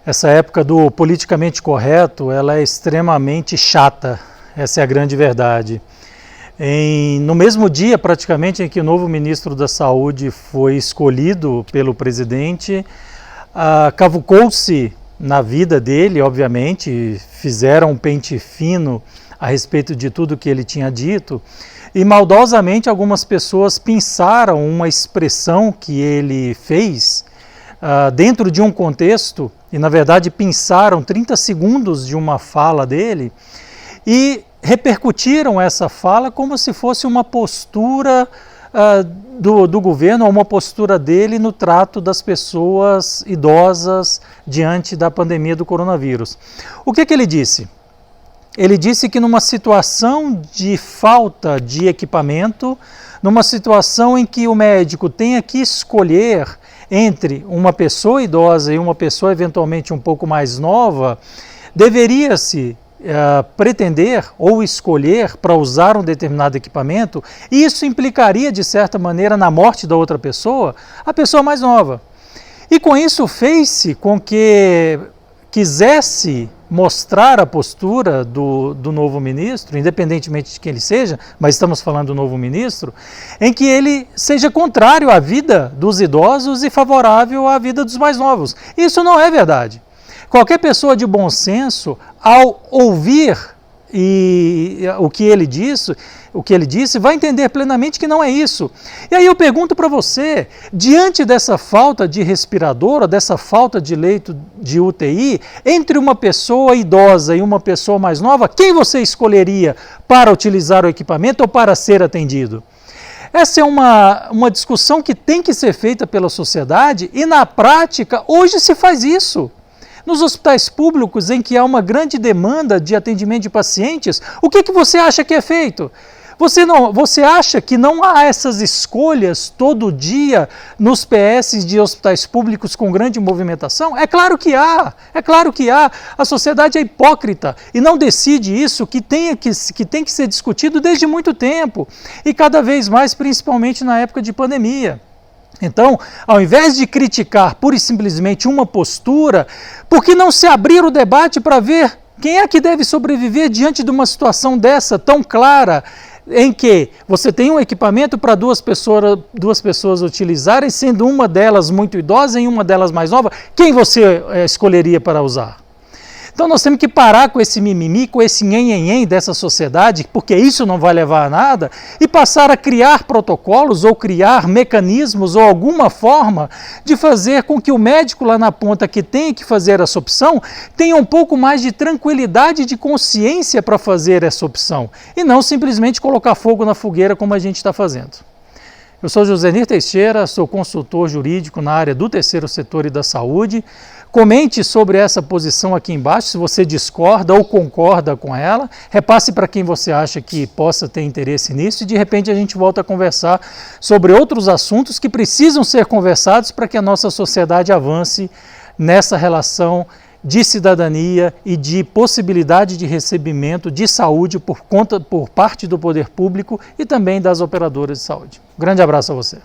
Essa época do politicamente correto, ela é extremamente chata, essa é a grande verdade. No mesmo dia, praticamente, em que o novo ministro da Saúde foi escolhido pelo presidente, cavucou-se na vida dele, obviamente, fizeram um pente fino a respeito de tudo que ele tinha dito, e maldosamente algumas pessoas pinçaram uma expressão que ele fez dentro de um contexto, e na verdade pinçaram 30 segundos de uma fala dele, e repercutiram essa fala como se fosse uma postura do governo, ou uma postura dele no trato das pessoas idosas diante da pandemia do coronavírus. O que ele disse? Ele disse que numa situação de falta de equipamento, numa situação em que o médico tenha que escolher entre uma pessoa idosa e uma pessoa eventualmente um pouco mais nova, deveria-se pretender ou escolher para usar um determinado equipamento, e isso implicaria de certa maneira na morte da outra pessoa, a pessoa mais nova. E com isso fez-se com que quisesse mostrar a postura do novo ministro, independentemente de quem ele seja, mas estamos falando do novo ministro, em que ele seja contrário à vida dos idosos e favorável à vida dos mais novos. Isso não é verdade. Qualquer pessoa de bom senso, ao ouvir o que ele disse, vai entender plenamente que não é isso. E aí eu pergunto para você, diante dessa falta de respirador, dessa falta de leito de UTI, entre uma pessoa idosa e uma pessoa mais nova, quem você escolheria para utilizar o equipamento ou para ser atendido? Essa é uma discussão que tem que ser feita pela sociedade, e na prática hoje se faz isso. Nos hospitais públicos, em que há uma grande demanda de atendimento de pacientes, o que você acha que é feito? Você acha que não há essas escolhas todo dia nos PS de hospitais públicos com grande movimentação? É claro que há, é claro que há. A sociedade é hipócrita e não decide isso que tem que ser discutido desde muito tempo, e cada vez mais, principalmente na época de pandemia. Então, ao invés de criticar pura e simplesmente uma postura, por que não se abrir o debate para ver quem é que deve sobreviver diante de uma situação dessa tão clara, em que você tem um equipamento para duas pessoas utilizarem, sendo uma delas muito idosa e uma delas mais nova, quem você escolheria para usar? Então nós temos que parar com esse mimimi, com esse nhen-nhen-nhen dessa sociedade, porque isso não vai levar a nada, e passar a criar protocolos ou criar mecanismos ou alguma forma de fazer com que o médico lá na ponta que tem que fazer essa opção tenha um pouco mais de tranquilidade e de consciência para fazer essa opção, e não simplesmente colocar fogo na fogueira como a gente está fazendo. Eu sou Josenir Teixeira, sou consultor jurídico na área do terceiro setor e da saúde. Comente sobre essa posição aqui embaixo, se você discorda ou concorda com ela, repasse para quem você acha que possa ter interesse nisso, e de repente a gente volta a conversar sobre outros assuntos que precisam ser conversados para que a nossa sociedade avance nessa relação de cidadania e de possibilidade de recebimento de saúde por parte do poder público e também das operadoras de saúde. Um grande abraço a você.